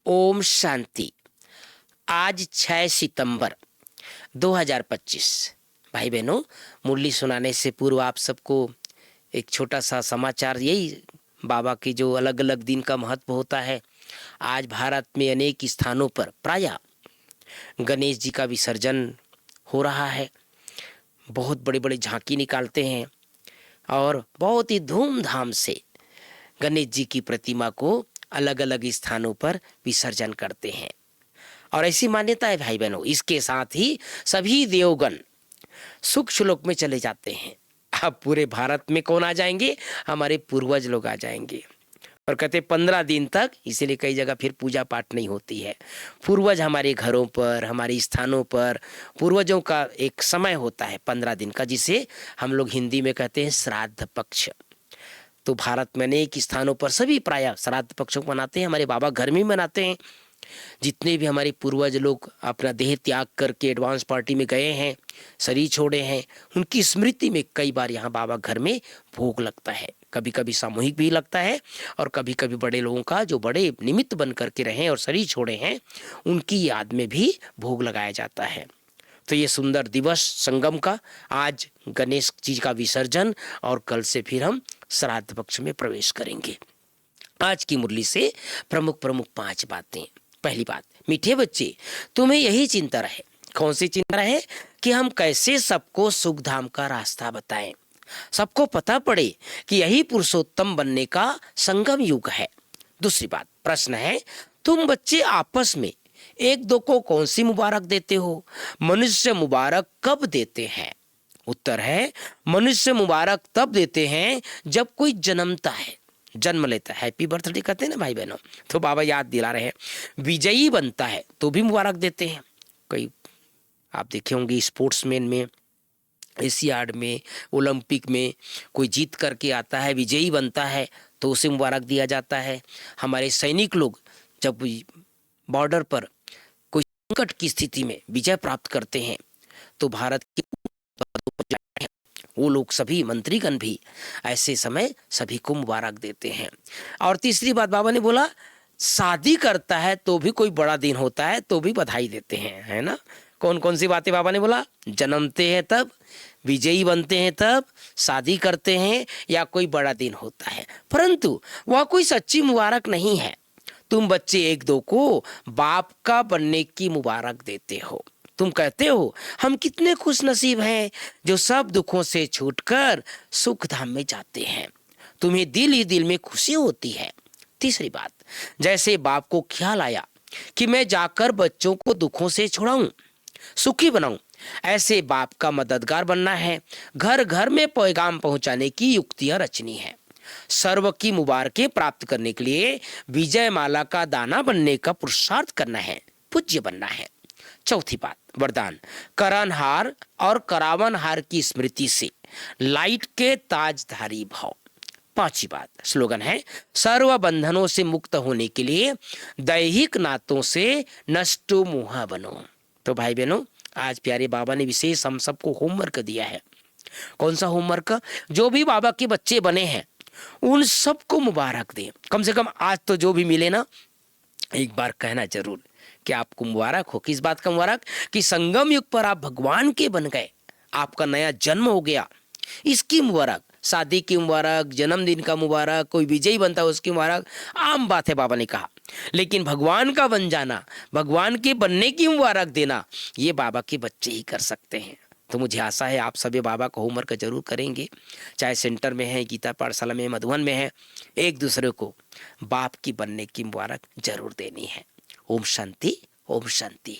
ओम शांति। आज 6 सितंबर 2025। भाई बहनों, मुरली सुनाने से पूर्व आप सबको एक छोटा सा समाचार, यही बाबा के जो अलग अलग दिन का महत्व होता है। आज भारत में अनेक स्थानों पर प्रायः गणेश जी का विसर्जन हो रहा है। बहुत बड़े बड़े झांकी निकालते हैं और बहुत ही धूमधाम से गणेश जी की प्रतिमा को अलग अलग स्थानों पर विसर्जन करते हैं। और ऐसी मान्यता है भाई बहनों, इसके साथ ही सभी देवगण सुख श्लोक में चले जाते हैं। अब पूरे भारत में कौन आ जाएंगे? हमारे पूर्वज लोग आ जाएंगे। और कहते 15 दिन तक, इसीलिए कई जगह फिर पूजा पाठ नहीं होती है। पूर्वज हमारे घरों पर, हमारे स्थानों पर पूर्वजों का एक समय होता है 15 दिन का, जिसे हम लोग हिंदी में कहते हैं श्राद्ध पक्ष। तो भारत में अनेक स्थानों पर सभी प्रायः श्राद्ध पक्ष को मनाते हैं। हमारे बाबा घर में ही मनाते हैं। जितने भी हमारे पूर्वज लोग अपना देह त्याग करके एडवांस पार्टी में गए हैं, शरीर छोड़े हैं, उनकी स्मृति में कई बार यहाँ बाबा घर में भोग लगता है। कभी कभी सामूहिक भी लगता है और कभी कभी बड़े लोगों का जो बड़े निमित्त बन करके रहे और शरीर छोड़े हैं, उनकी याद में भी भोग लगाया जाता है। तो ये सुंदर दिवस संगम का, आज गणेश जी का विसर्जन और कल से फिर हम श्राद्ध पक्ष में प्रवेश करेंगे। आज की मुरली से प्रमुख 5 बातें। पहली बात, मीठे बच्चे, तुम्हें यही चिंता रहे। कौन सी चिंता रहे? कि हम कैसे सबको सुख धाम का रास्ता बताएं, सबको पता पड़े कि यही पुरुषोत्तम बनने का संगम युग है। दूसरी बात, प्रश्न है, तुम बच्चे आपस में एक दो को कौन सी मुबारक देते हो? मनुष्य मुबारक कब देते हैं? उत्तर है, मनुष्य मुबारक तब देते हैं जब कोई जन्मता है, जन्म लेता है। हैप्पी बर्थडे कहते हैं ना भाई बहनों। तो बाबा याद दिला रहे हैं। विजयी बनता है तो भी मुबारक देते हैं। कई आप देखे होंगे स्पोर्ट्समैन में, एशियाड में, ओलंपिक में कोई जीत करके आता है, विजयी बनता है तो उसे मुबारक दिया जाता है। हमारे सैनिक लोग जब बॉर्डर पर कोई संकट की स्थिति में विजय प्राप्त करते हैं तो भारत के वो लोग सभी मंत्रीगण भी ऐसे समय सभी को मुबारक देते हैं। और तीसरी बात बाबा ने बोला, शादी करता है तो भी कोई बड़ा दिन होता है तो भी बधाई देते हैं, है ना। कौन कौन सी बातें बाबा ने बोला? जन्मते हैं तब, विजयी बनते हैं तब, शादी करते हैं या कोई बड़ा दिन होता है। परंतु वह कोई सच्ची मुबारक नहीं है। तुम बच्चे एक दो को बाप का बनने की मुबारक देते हो। तुम कहते हो हम कितने खुश नसीब हैं जो सब दुखों से छूटकर सुख धाम में जाते हैं। तुम्हें दिल ही दिल में खुशी होती है। तीसरी बात, जैसे बाप को ख्याल आया कि मैं जाकर बच्चों को दुखों से छुड़ाऊं, सुखी बनाऊं, ऐसे बाप का मददगार बनना है। घर घर में पैगाम पहुंचाने की युक्तियां रचनी है। सर्व की मुबारकें प्राप्त करने के लिए विजय माला का दाना बनने का पुरुषार्थ करना है, पूज्य बनना है। चौथी बात, वरदान, करणहार और करावनहार की स्मृति से लाइट के ताजधारी भाव। पांचवी बात, स्लोगन है, सर्व बंधनों से मुक्त होने के लिए दैहिक नातों से नष्टो मुहा बनो। तो भाई बहनों, आज प्यारे बाबा ने विशेष हम सबको होमवर्क दिया है। कौन सा होमवर्क? जो भी बाबा के बच्चे बने हैं उन सबको मुबारक दें। कम से कम आज तो जो भी मिले ना, एक बार कहना जरूर कि आपको मुबारक हो। किस बात का मुबारक? कि संगम युग पर आप भगवान के बन गए, आपका नया जन्म हो गया, इसकी मुबारक। शादी की मुबारक, जन्मदिन का मुबारक, कोई विजयी बनता है उसकी मुबारक, आम बात है बाबा ने कहा। लेकिन भगवान का बन जाना, भगवान के बनने की मुबारक देना, ये बाबा के बच्चे ही कर सकते हैं। तो मुझे आशा है आप सभी बाबा का होमवर्क जरूर करेंगे, चाहे सेंटर में है, गीता पाठशाला में, मधुबन में है। एक दूसरे को बाप की बनने की मुबारक जरूर देनी है। ओम शांति, ओम शांति।